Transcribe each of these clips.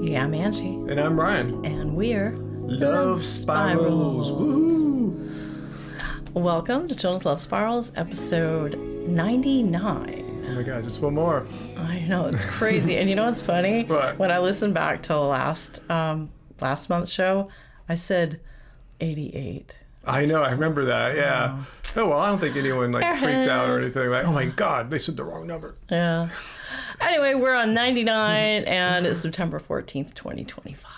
Yeah, I'm Angie. And I'm Ryan. And we're Lovespirals. Woo! Welcome to Chillin with Lovespirals, episode 99. Oh my god, just one more. I know, it's crazy. And you know what's funny? What? When I listened back to last month's show, I said 88. I know, I remember that, yeah. Oh, well, I don't think anyone freaked out or anything. Like, oh my god, they said the wrong number. Yeah. Anyway, we're on 99 and it's September 14th, 2025.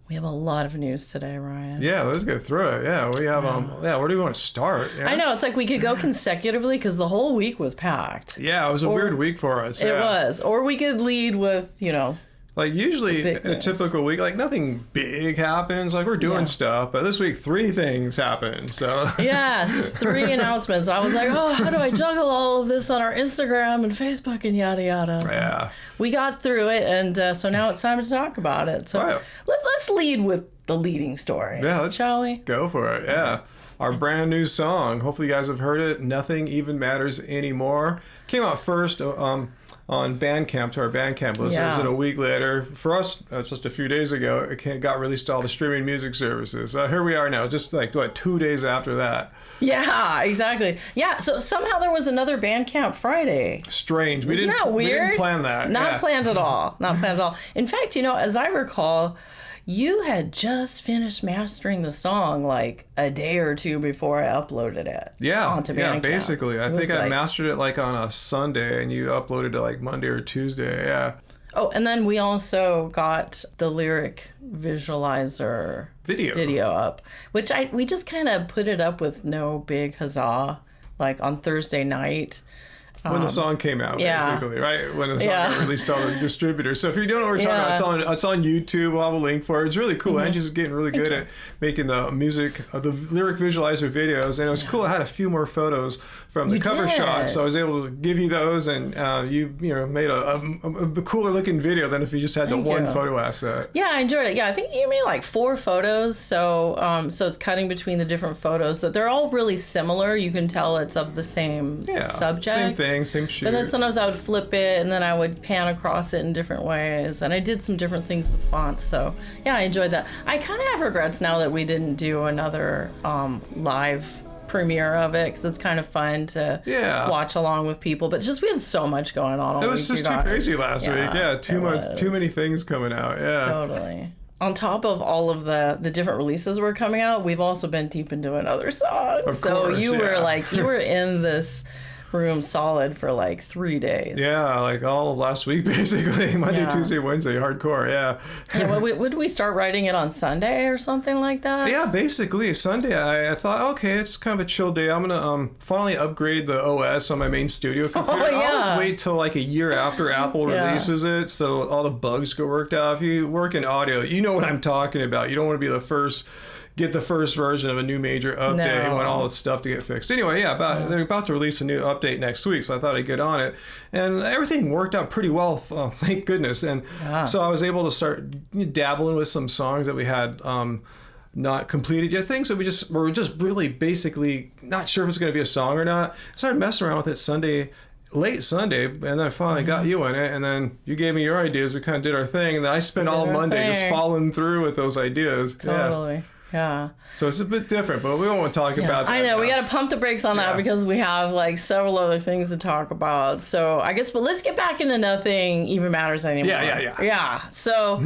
We have a lot of news today, Ryan. Yeah, let's get through it. Yeah, we have, where do we want to start? Yeah? I know, it's like we could go consecutively because the whole week was packed. Yeah, it was a weird week for us. It was. Or we could lead with, like usually in a typical week, like nothing big happens. Like we're doing stuff, but this week 3 things happened. So yes, 3 announcements. I was like, oh, how do I juggle all of this on our Instagram and Facebook and yada yada. Yeah, we got through it, and so now it's time to talk about it. So let's lead with the leading story. Yeah, shall we? Go for it. Yeah. Our brand new song. Hopefully you guys have heard it. Nothing Even Matters Anymore. Came out first on Bandcamp to our Bandcamp listeners, and a week later, for us, just a few days ago, it got released to all the streaming music services. Here we are now, just 2 days after that. Yeah, exactly. Yeah, so somehow there was another Bandcamp Friday. Strange. Isn't that weird? We didn't plan that. Not planned at all. Not planned at all. In fact, as I recall, you had just finished mastering the song like a day or two before I uploaded it. Onto Bandcamp. Yeah, basically. I think I mastered it on a Sunday and you uploaded it Monday or Tuesday. Yeah. Oh, and then we also got the lyric visualizer video up, which we just kind of put it up with no big huzzah, on Thursday night. When the song came out, basically, right? When the song got released on the distributor. So if you don't know what we're talking about, it's on YouTube. We'll have a link for it. It's really cool. Angie's getting really good at making the music, the lyric visualizer videos. And it was cool. I had a few more photos from the cover shot. So I was able to give you those. And you made a cooler looking video than if you just had the one photo asset. Yeah, I enjoyed it. Yeah, I think you made 4 photos. So so it's cutting between the different photos. So they're all really similar. You can tell it's of the same subject. Same thing. Same shoot. But then sometimes I would flip it and then I would pan across it in different ways. And I did some different things with fonts. So yeah, I enjoyed that. I kind of have regrets now that we didn't do another live premiere of it because it's kind of fun to watch along with people. But we had so much going on all week. It was just too crazy last week. Yeah, too many things coming out. Yeah. Totally. On top of all of the different releases were coming out, we've also been deep into another song. So you were in this room solid for 3 days. Yeah, all of last week basically. Monday, Tuesday, Wednesday, hardcore. Yeah. Would we start writing it on Sunday or something like that? Yeah, basically Sunday. I thought, okay, it's kind of a chill day. I'm gonna finally upgrade the OS on my main studio computer. I'll just wait till a year after Apple releases it, so all the bugs get worked out. If you work in audio, you know what I'm talking about. You don't want to be the first. Get the first version of a new major update. You want all this stuff to get fixed. Anyway, they're about to release a new update next week, so I thought I'd get on it. And everything worked out pretty well, thank goodness. And so I was able to start dabbling with some songs that we had not completed yet, things that were just really basically not sure if it's going to be a song or not. I started messing around with it late Sunday, and then I finally got you in it, and then you gave me your ideas. We kind of did our thing, and then I spent all Monday just following through with those ideas. Totally. Yeah. So it's a bit different, but we won't talk about that. I know. We got to pump the brakes on that because we have several other things to talk about. So I guess, but let's get back into Nothing Even Matters Anymore. Yeah. So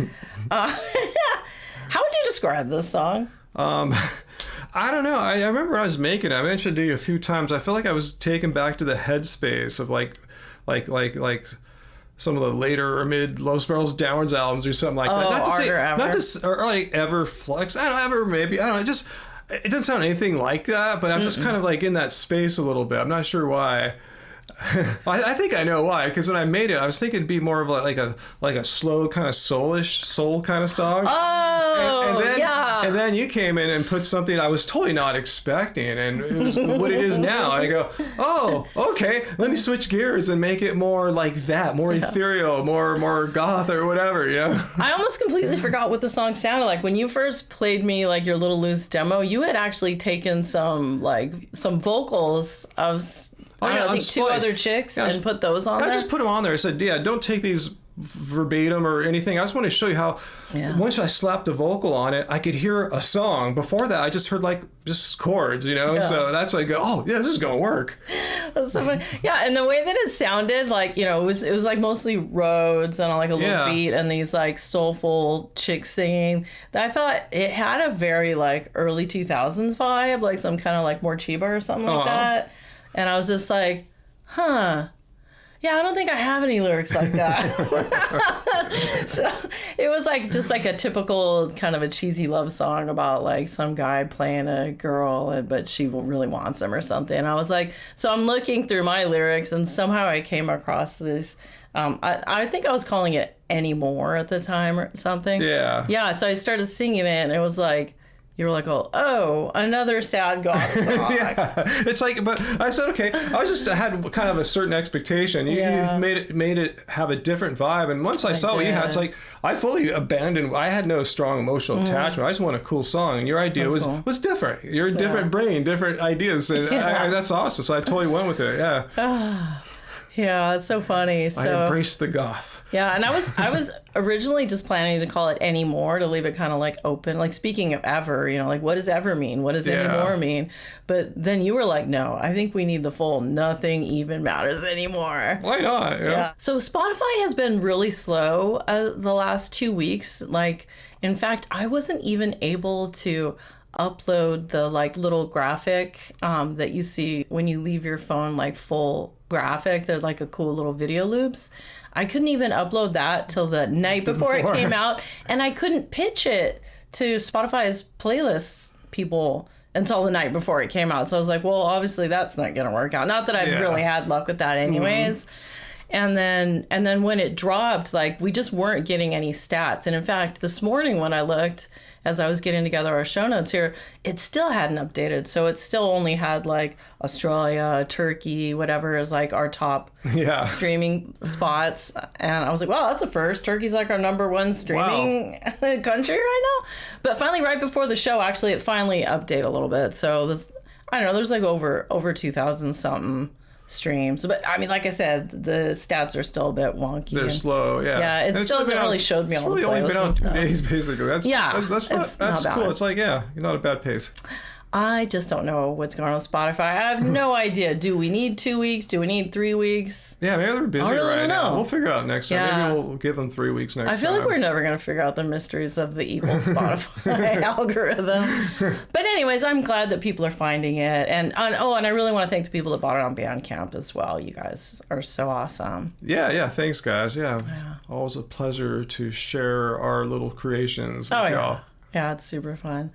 how would you describe this song? I don't know. I remember when I was making it, I mentioned to you a few times, I feel like I was taken back to the headspace of like some of the later or mid Lovespirals Downwards albums or something like that. Not to Ever Flux. I don't know, Ever maybe. I don't know. It doesn't sound anything like that, but I'm just kind of in that space a little bit. I'm not sure why. I think I know why, because when I made it, I was thinking it'd be more of like a slow kind of soul kind of song. And then you came in and put something I was totally not expecting, and it was what it is now. And I go, oh, okay, let me switch gears and make it more like that, more ethereal, more goth or whatever. Yeah. I almost completely forgot what the song sounded like when you first played me your little loose demo. You had actually taken some vocals of. I think 2 other chicks and put those on there. I just put them on there. I said, don't take these verbatim or anything. I just want to show you how once I slapped a vocal on it, I could hear a song. Before that, I just heard like just chords, you know? So that's why I go, oh, yeah, this is going to work. That's so funny. Yeah, and the way that it sounded, like, you know, it was like mostly Rhodes and like a little beat and these like soulful chicks singing. I thought it had a very like early 2000s vibe, like some kind of like more Chiba or something like that. And I was just like, huh. Yeah, I don't think I have any lyrics like that. So it was like just like a typical kind of a cheesy love song about like some guy playing a girl, but she really wants him or something. And I was like, so I'm looking through my lyrics and somehow I came across this. I think I was calling it Anymore at the time or something. Yeah. Yeah, so I started singing it and it was like, you were like, oh, another sad goth song. Yeah, it's like, but I said, okay, I had kind of a certain expectation. You made it have a different vibe, and once I saw what you had, it's like I fully abandoned. I had no strong emotional attachment. I just want a cool song, and your idea was different. You're a different brain, different ideas, and that's awesome. So I totally went with it. Yeah. Yeah, it's so funny. So I embraced the goth. Yeah, and I was originally just planning to call it Anymore, to leave it kind of like open. Like, speaking of ever, you know, like what does ever mean? What does anymore mean? But then you were like, no, I think we need the full nothing even matters anymore. Why not? Yeah. So Spotify has been really slow the last 2 weeks. Like, in fact, I wasn't even able to upload the like little graphic that you see when you leave your phone, like full graphic. They're like a cool little video loops. I couldn't even upload that till the night before it came out, and I couldn't pitch it to Spotify's playlists people until the night before it came out. So I was like, well, obviously that's not gonna work out. Not that I've really had luck with that anyways. And then when it dropped, like, we just weren't getting any stats. And in fact, this morning when I looked, as I was getting together our show notes here, it still hadn't updated. So it still only had like Australia, Turkey, whatever is like our top streaming spots. And I was like, wow, that's a first. Turkey's like our #1 streaming country right now. But finally, right before the show, actually, it finally updated a little bit. So this, I don't know, there's like over 2,000 something streams. But I mean, like I said, the stats are still a bit wonky. They're slow, yeah. It still hasn't really showed me all the playlists. It's really only been out 2 days, basically. That's cool. It's like, not a bad pace. I just don't know what's going on with Spotify. I have no idea. Do we need 2 weeks? Do we need 3 weeks? Yeah, maybe they're busy right now. We'll figure it out next time. Maybe we'll give them 3 weeks next time. I feel like we're never going to figure out the mysteries of the evil Spotify algorithm. But anyways, I'm glad that people are finding it. And I really want to thank the people that bought it on Bandcamp as well. You guys are so awesome. Yeah. Thanks, guys. Yeah. Always a pleasure to share our little creations with y'all. Yeah, it's super fun.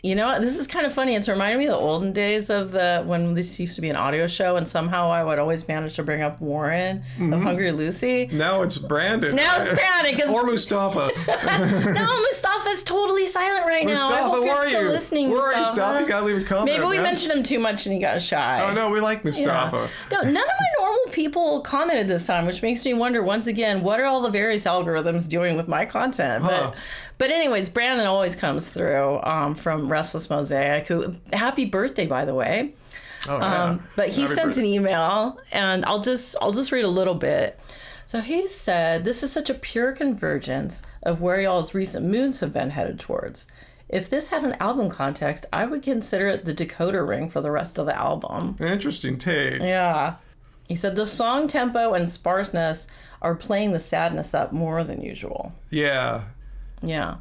You know what? This is kind of funny. It's reminding me of the olden days of when this used to be an audio show, and somehow I would always manage to bring up Warren of Hungry Lucy. Now it's Brandon. Or Mustafa. No, Mustafa's totally silent right now. Mustafa, I hope where are you're still listening, Where are you, Mustafa? You gotta leave a comment. Maybe we mentioned him too much and he got shy. Oh no, we like Mustafa. Yeah. No, none of my normal people commented this time, which makes me wonder once again, what are all the various algorithms doing with my content? But anyways, Brandon always comes through from Restless Mosaic, who, happy birthday, by the way. Oh, yeah. But he sent an email, and I'll just read a little bit. So he said, "This is such a pure convergence of where y'all's recent moods have been headed towards. If this had an album context, I would consider it the decoder ring for the rest of the album." Interesting take. Yeah. He said, "The song tempo and sparseness are playing the sadness up more than usual." Yeah. Yeah.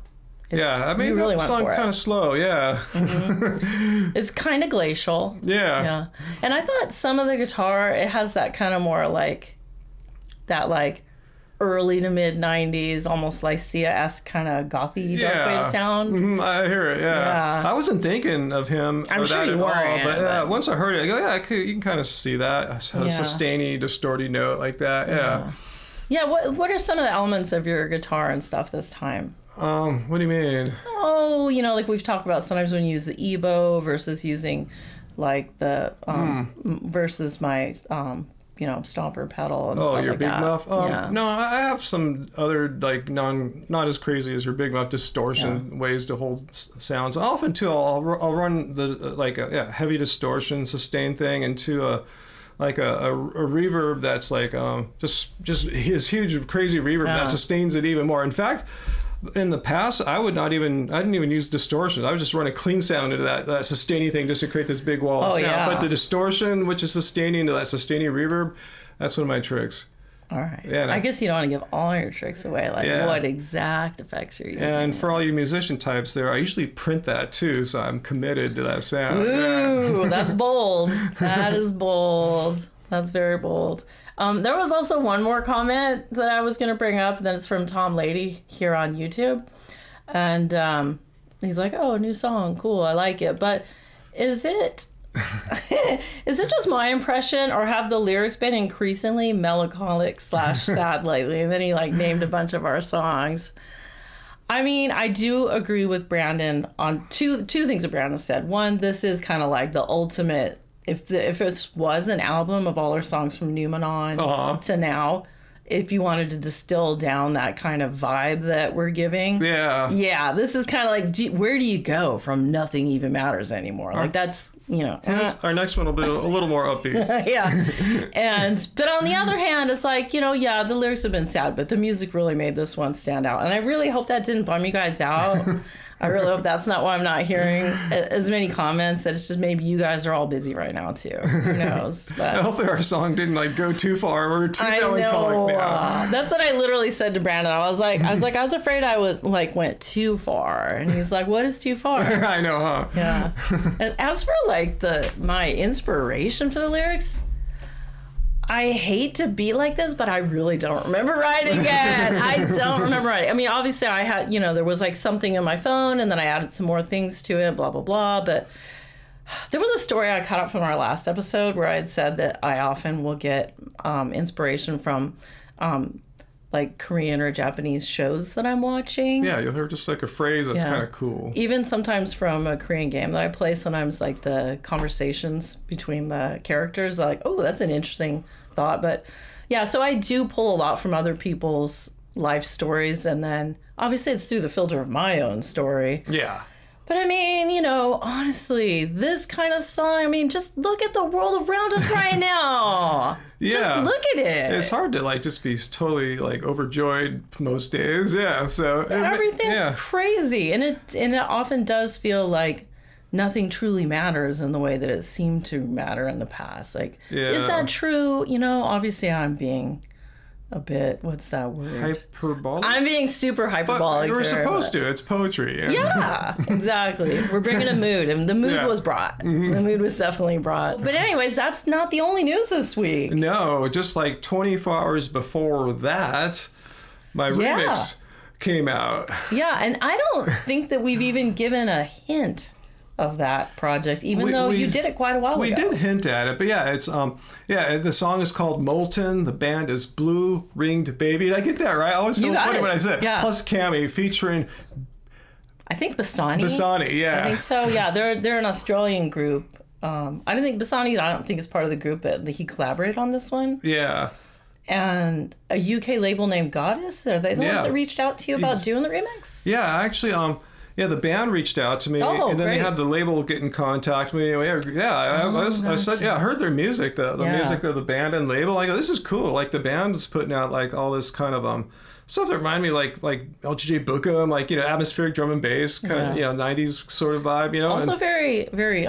I mean, really that song kind of slow, It's kind of glacial. Yeah. And I thought some of the guitar, it has that kind of more like, that like early to mid 90s, almost Lycia-esque kind of gothy dark wave sound. I hear it, yeah. I wasn't thinking of him I'm or sure that you at weren't, all, but once I heard it, I go, you can kind of see that. A sustainy, distorted note like that, Yeah, what are some of the elements of your guitar and stuff this time? What do you mean? Oh, like we've talked about sometimes when you use the EBO versus using like the versus my stomper pedal and stuff like that. Oh, your Big Muff? No, I have some other like not as crazy as your Big Muff distortion ways to hold sounds. Often too, I'll run the heavy distortion sustain thing into like a reverb that's like just his huge crazy reverb that sustains it even more. In fact, in the past, I didn't even use distortion. I would just run a clean sound into that sustaining thing just to create this big wall of sound. Yeah. But the distortion, which is sustaining to that sustaining reverb, that's one of my tricks. All right. Yeah, I guess you don't want to give all your tricks away, like what exact effects you're using. And for all you musician types there, I usually print that too, so I'm committed to that sound. Ooh, that's bold. That is bold. That's very bold. There was also one more comment that I was going to bring up, and then it's from Tom Lady here on YouTube. And he's like, oh, new song, cool, I like it. But is it just my impression, or have the lyrics been increasingly melancholic / sad lately? And then he like named a bunch of our songs. I mean, I do agree with Brandon on two things that Brandon said. One, this is kind of like the ultimate, if this was an album of all our songs from Numenon to now, if you wanted to distill down that kind of vibe that we're giving. Yeah, this is kind of like, where do you go from Nothing Even Matters Anymore? Like that's, Our next one will be a little more upbeat. Yeah. But on the other hand, it's like, the lyrics have been sad, but the music really made this one stand out. And I really hope that didn't bum you guys out. I really hope that's not why I'm not hearing as many comments. That it's just maybe you guys are all busy right now too. Who knows? But hopefully our song didn't like go too far or too melancholic. That's what I literally said to Brandon. I was afraid I was like went too far, and he's like, "What is too far?" I know, huh? Yeah. And as for like my inspiration for the lyrics, I hate to be like this, but I really don't remember writing it. I don't remember writing. I mean, obviously I had, there was like something in my phone, and then I added some more things to it, blah, blah, blah. But there was a story I cut up from our last episode where I had said that I often will get inspiration from like Korean or Japanese shows that I'm watching. Yeah, you'll hear just like a phrase that's kind of cool. Even sometimes from a Korean game that I play, sometimes like the conversations between the characters, like, oh, that's an interesting thought. But yeah, so I do pull a lot from other people's life stories, and then obviously it's through the filter of my own story. Yeah. But I mean, honestly, this kind of song, I mean, just look at the world around us right now. Yeah. Just look at it. It's hard to like just be totally like overjoyed most days. Yeah. So everything's crazy. And it often does feel like nothing truly matters in the way that it seemed to matter in the past. Like, is that true? Obviously I'm being a bit, what's that word? Hyperbolic? I'm being super hyperbolic. But we're supposed to. It's poetry. Yeah, exactly. We're bringing a mood, and the mood was brought. Mm-hmm. The mood was definitely brought. But anyways, that's not the only news this week. No, just like 24 hours before that, my remix came out. Yeah, and I don't think that we've even given a hint of that project, even though you did it quite a while ago. We did hint at it, but it's the song is called Molten. The band is Blue Ringed Baby. Did I get that right? I always feel funny when I said plus Cami featuring I think Basani. Yeah. I think so. Yeah, they're an Australian group. I don't think Basani. I don't think is part of the group, but he collaborated on this one. Yeah. And a UK label named Goddess. Are they the ones that reached out to you about doing the remix? Yeah, actually, the band reached out to me, and then they had the label get in contact with me. I said, I heard their music, the music of the band and label. I go, this is cool. Like the band is putting out like all this kind of stuff that remind me like LGJ Bookham, like atmospheric drum and bass kind of 90s sort of vibe. Also very very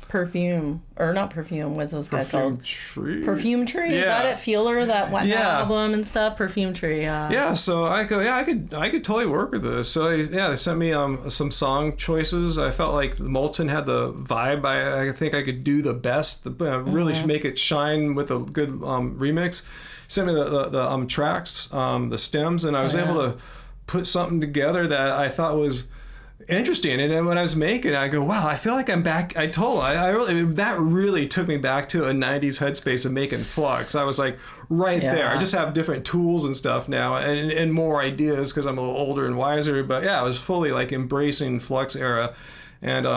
Perfume, or not Perfume. What's those guys called? Perfume Tree. Yeah. Is that it? Feeler, that album and stuff. Perfume Tree. Yeah. So I go, I could totally work with this. So they sent me some song choices. I felt like Molten had the vibe. I think I could do the best. Really should make it shine with a good remix. Sent me the tracks, the stems, and I was able to put something together that I thought was interesting. And then when I was making it, I go, wow, I feel like I'm back. I told him, that really took me back to a 90s headspace of making Flux. I was like right there. I just have different tools and stuff now and more ideas because I'm a little older and wiser. But I was fully like embracing Flux era. And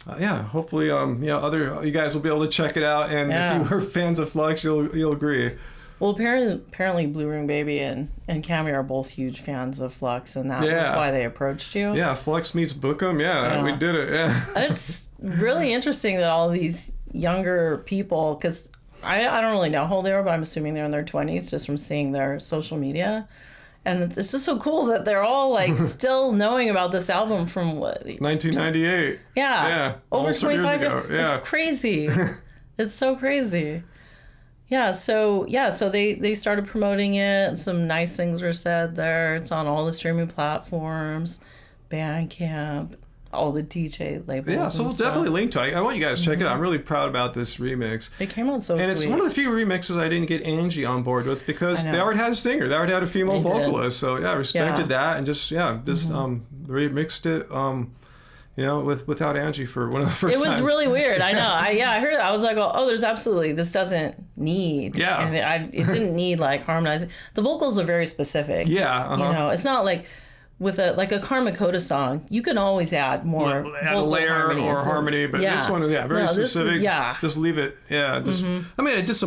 hopefully you guys will be able to check it out. And if you are fans of Flux, you'll agree. Well, apparently Blue Ring Baby and Cami are both huge fans of Flux, and that was why they approached you. Yeah, Flux meets Bookham. Yeah, we did it. Yeah. And it's really interesting that all these younger people, because I don't really know how old they are, but I'm assuming they're in their 20s just from seeing their social media. And it's just so cool that they're all like still knowing about this album from what? 1998. Yeah. Over 25 years ago. Yeah. It's crazy. It's so crazy. So they started promoting it, and some nice things were said there. It's on all the streaming platforms, Bandcamp, all the DJ labels. Yeah, so we'll definitely link to it. I want you guys to check it out. I'm really proud about this remix. It came out so sweet. And it's one of the few remixes I didn't get Anji on board with because they already had a singer. They already had a female vocalist. So yeah, I respected that and just remixed it. Without Anji for one of the first times. It was really weird. I know. I heard it. I was like, oh, there's absolutely, this doesn't need. Yeah. It didn't need like harmonizing. The vocals are very specific. Yeah. It's not like with a Karma Coda song, you can always add more add a layer or harmony, but this one, very specific. Just leave it. Yeah, just. I mean, I did a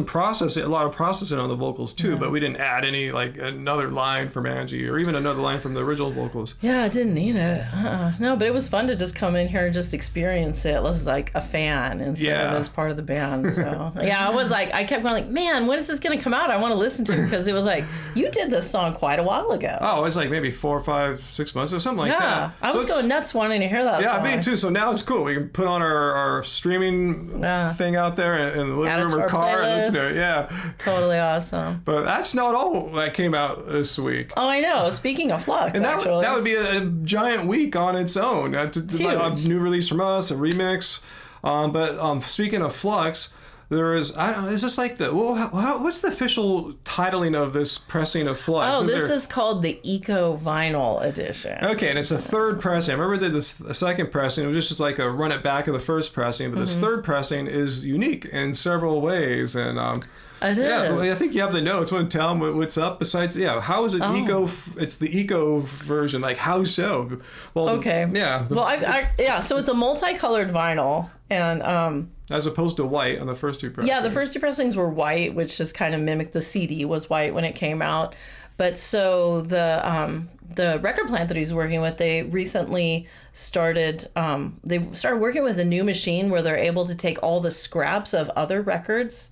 lot of processing on the vocals too, but we didn't add any like another line from Anji or even another line from the original vocals. Yeah, I didn't need it. No, but it was fun to just come in here and just experience it as like a fan instead of as part of the band. So I was like, I kept going like, man, when is this gonna come out? I want to listen to it because it was like, you did this song quite a while ago. Oh, it was like maybe 4 or 5, 6 months or something like that. Yeah, I was going nuts wanting to hear that song. Yeah, me too. So now it's cool. We can put on our streaming thing out there in the living room or car and listen to it. Yeah. Totally awesome. But that's not all that came out this week. Oh, I know. Speaking of Flux, and that would be a giant week on its own. A new release from us, a remix. But speaking of Flux, there is, I don't know, is this like what's the official titling of this pressing of Flux? Oh, this is called the Eco Vinyl Edition. Okay, and it's a third pressing. I remember they did the second pressing. It was just like a run it back of the first pressing, but this third pressing is unique in several ways. And it is. Well, I think you have the notes. Want to tell them what's up? Besides, how is it eco? It's the eco version. Like, how so? Well, okay. Yeah. So it's a multicolored vinyl, and as opposed to white on the first two pressings. Yeah, the first two pressings were white, which just kind of mimicked the CD was white when it came out. But so the record plant that he's working with, they recently started working with a new machine where they're able to take all the scraps of other records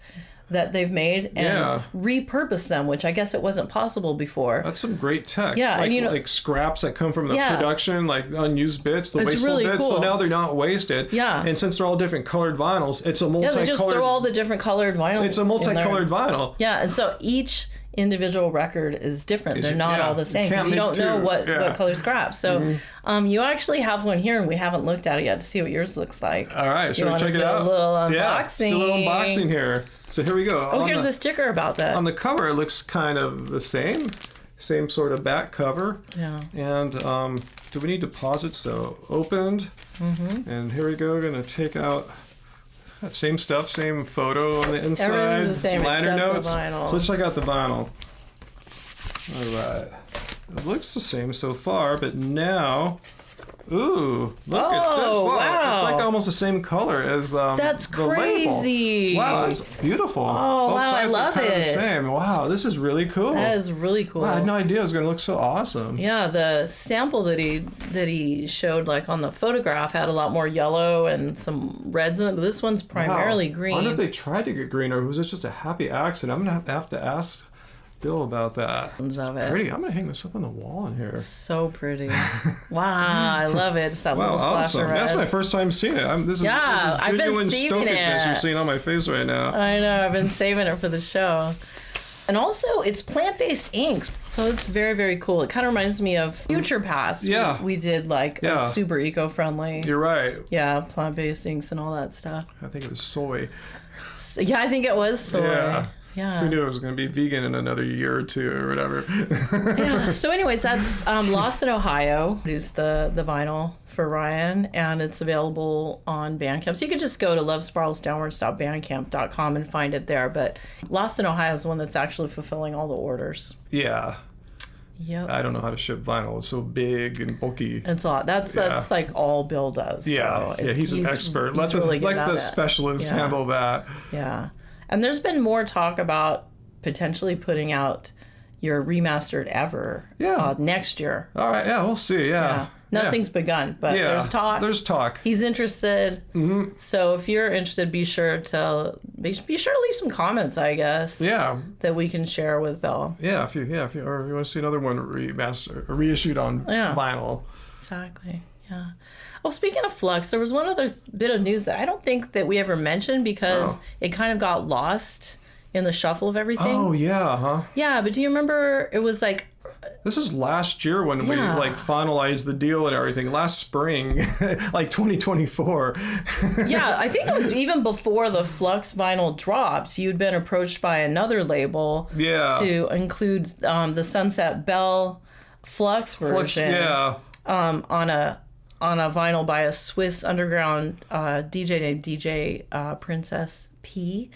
that they've made and repurpose them, which I guess it wasn't possible before. That's some great tech. Yeah, like scraps that come from the production, like unused bits, the wasteful really bits. Cool. So now they're not wasted. Yeah. And since they're all different colored vinyls, it's a multicolored. Yeah, they just throw all the different colored vinyls. It's a multicolored vinyl. Yeah, and so each individual record is different. They're not all the same because you don't know what color scraps. So you actually have one here, and we haven't looked at it yet to see what yours looks like. All right, should we check it out? A little unboxing. Yeah, just a little unboxing here. So here we go. Oh, here's a sticker about that. On the cover, it looks kind of the same sort of back cover. Yeah. And do we need to pause it? So opened. And here we go. We're gonna take out. Same stuff, same photo on the inside. Everything's the same liner notes. The vinyl. So let's check out the vinyl. All right. It looks the same so far, but now, look at this. Wow. It's like almost the same color as that's the crazy. label. Wow, it's beautiful. Oh, Both wow, sides I love are kind it. of the same. Wow, this is really cool. That is really cool. Wow, I had no idea it was going to look so awesome. Yeah, the sample that he showed like on the photograph had a lot more yellow and some reds in it, but this one's primarily green. I wonder if they tried to get green, or was it just a happy accident? I'm going to have to ask Bill about that. It's pretty. I'm gonna hang this up on the wall in here. So pretty. Wow, I love it. Just that little splash awesome. of red. That's my first time seeing it. This is I've genuine been saving stoicness it. you're seeing on my face right now. I know. I've been saving it for the show. And also, it's plant-based ink, so it's very, very cool. It kind of reminds me of Future Past. Yeah. We did like a super eco-friendly. You're right. Yeah, plant-based inks and all that stuff. I think it was soy. Yeah, I think it was soy. Yeah. Who knew it was going to be vegan in another year or two or whatever. Yeah. So anyways, that's Lost in Ohio. Produced the vinyl for Ryan, and it's available on Bandcamp. So you could just go to lovespiralsdownwards.bandcamp.com and find it there. But Lost in Ohio is the one that's actually fulfilling all the orders. Yeah. Yep. I don't know how to ship vinyl. It's so big and bulky. It's a lot. That's like all Bill does. Yeah. So he's an expert. He's really good let the specialists handle that. Yeah. And there's been more talk about potentially putting out, your remastered ever. Yeah. Next year. All right. Yeah, we'll see. Yeah. Nothing's begun, but there's talk. There's talk. He's interested. Mm-hmm. So if you're interested, be sure to leave some comments, I guess. Yeah. That we can share with Bill. Yeah, if you want to see another one reissued on vinyl. Exactly. Yeah. Well, speaking of Flux, there was one other bit of news that I don't think that we ever mentioned because it kind of got lost in the shuffle of everything. Oh yeah, huh? Yeah, but do you remember it was like this is last year when we like finalized the deal and everything. Last spring, like 2024. Yeah, I think it was even before the Flux vinyl dropped. You'd been approached by another label to include the Sunset Bell Flux version on a vinyl by a Swiss underground DJ named DJ Princess P.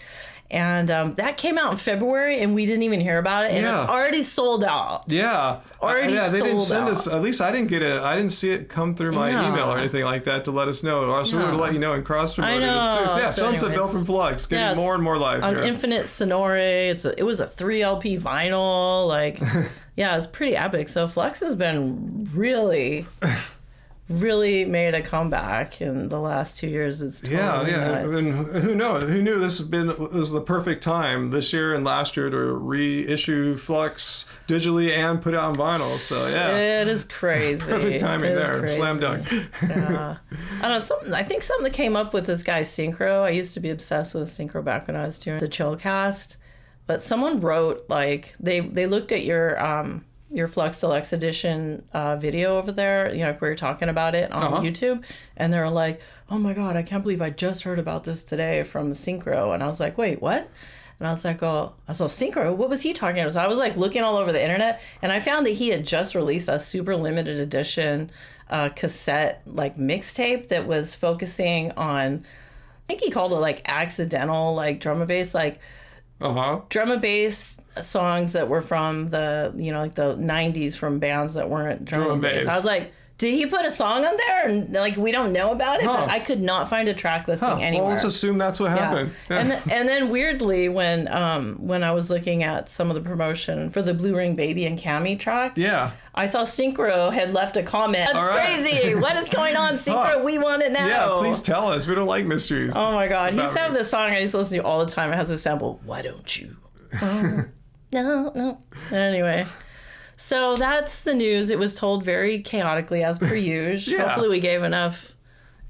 And that came out in February, and we didn't even hear about it, and it's already sold out. Yeah, already sold out. They didn't send us. At least I didn't get it. I didn't see it come through my email or anything like that to let us know. Or else we would have let you know and cross promoted it too. So Sunset Bell from Flux getting more and more live on here. Infinite Sonore. It was a 3 LP vinyl. Like, it's pretty epic. So Flux has been really made a comeback in the last 2 years. It's totally nuts. And who knew this was the perfect time this year and last year to reissue Flux digitally and put it on vinyl. So it is crazy. Perfect timing there. Crazy. Slam dunk. I don't know. I think something that came up with this guy Synchro. I used to be obsessed with Synchro back when I was doing the Chillcast, but someone wrote like they looked at your Flux Deluxe Edition video over there, we were talking about it on YouTube, and they were like, oh my God, I can't believe I just heard about this today from Synchro. And I was like, wait, what? And I was like, I saw Synchro, what was he talking about? So I was like looking all over the internet, and I found that he had just released a super limited edition cassette like mixtape that was focusing on, I think he called it like accidental, like drum and bass, like drum and bass songs that were from the like the 90s from bands that weren't drum and bass. I was like, did he put a song on there and like we don't know about it? But I could not find a track listing anywhere. Well, let's assume that's what happened. Yeah. And then weirdly when I was looking at some of the promotion for the Blue Ring Baby and Cammy track, I saw Synchro had left a comment. That's crazy. What is going on, Synchro? We want it now. Yeah, please tell us. We don't like mysteries. Oh my God. He used to have this song I used to listen to all the time. It has a sample. Why don't you? No. Anyway. So that's the news. It was told very chaotically as per usual. Hopefully we gave enough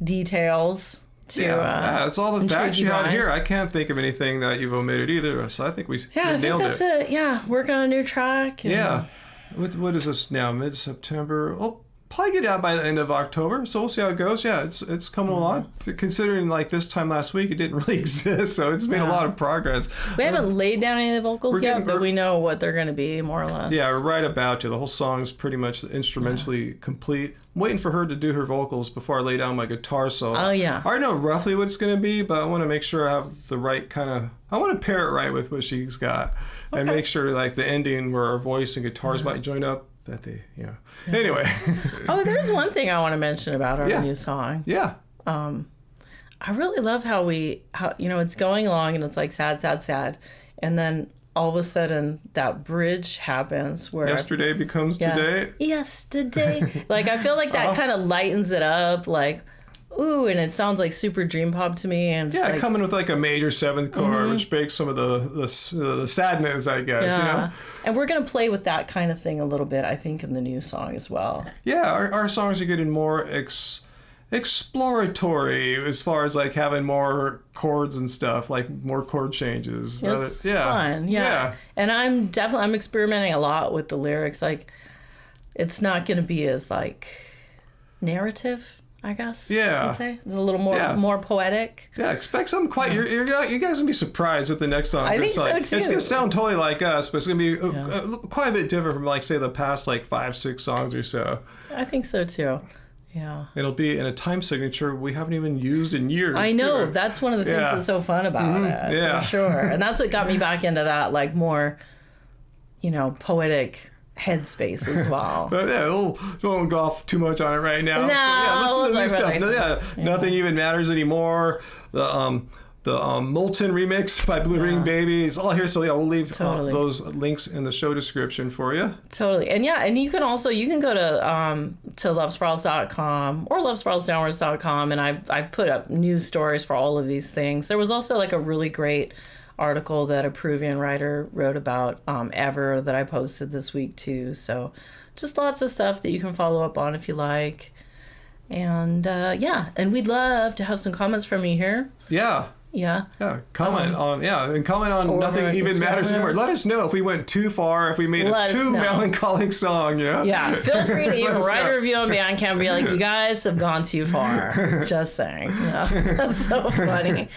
details to that's all the facts you had here. I can't think of anything that you've omitted either. So I think we nailed it. That's it. Yeah, working on a new track. And what is this now? Mid-September? Oh, probably get out by the end of October. So we'll see how it goes. Yeah, it's coming along. Considering like this time last week, it didn't really exist. So it's made a lot of progress. We haven't laid down any of the vocals yet, but we know what they're going to be more or less. Yeah, we're right about to. The whole song's pretty much instrumentally complete. I'm waiting for her to do her vocals before I lay down my guitar solo. Oh, yeah. I already know roughly what it's going to be, but I want to make sure I have the right kind of... I want to pair it right with what she's got. Okay. And make sure like the ending where our voice and guitars might join up. That they, Anyway. There's one thing I want to mention about our new song. Yeah. I really love how it's going along and it's like sad, sad, sad. And then all of a sudden that bridge happens where yesterday becomes today. Yesterday. Like I feel like that kind of lightens it up, like, ooh, and it sounds like super dream pop to me. And coming with like a major 7th chord, which breaks some of the sadness, I guess. And we're gonna play with that kind of thing a little bit, I think, in the new song as well. Yeah, our songs are getting more exploratory as far as like having more chords and stuff, like more chord changes. It's fun, And I'm experimenting a lot with the lyrics. Like, it's not gonna be as like narrative, I guess. I'd say it's a little more poetic. Yeah, expect something quite. You guys gonna be surprised with the next song. I think so too. It's gonna sound totally like us, but it's gonna be quite a bit different from like say the past like 5-6 songs or so. I think so too. Yeah. It'll be in a time signature we haven't even used in years. I know. Too. That's one of the things that's so fun about it. Yeah. For sure. And that's what got me back into that like more, poetic headspace as well. But don't go off too much on it right now. No, listen to the new stuff. Nothing even matters anymore. The Molten remix by Blue Ring Baby. It's all here. So yeah, we'll leave those links in the show description for you. Totally. And yeah, and you can go to lovespirals.com or lovespiralsdownwards.com, and I've put up news stories for all of these things. There was also like a really great article that a Peruvian writer wrote about Ever that I posted this week too. So just lots of stuff that you can follow up on if you like. And and we'd love to have some comments from you here. Yeah. Comment on Nothing Even Matters Anymore. Let us know if we went too far, if we made a too melancholic song. Yeah, feel free to even write a review on Bandcamp and be like, you guys have gone too far. Just saying. That's so funny.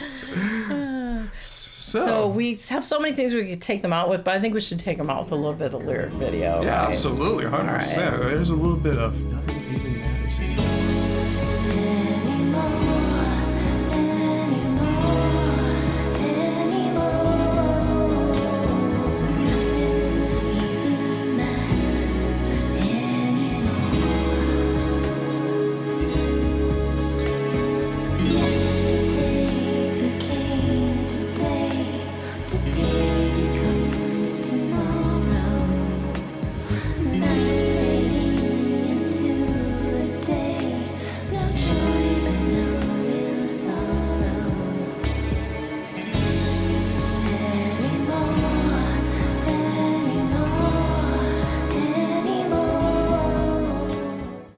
So we have so many things we could take them out with, but I think we should take them out with a little bit of the lyric video. Yeah, right? Absolutely, 100%. Right. There's a little bit of Nothing Even Matters Anymore.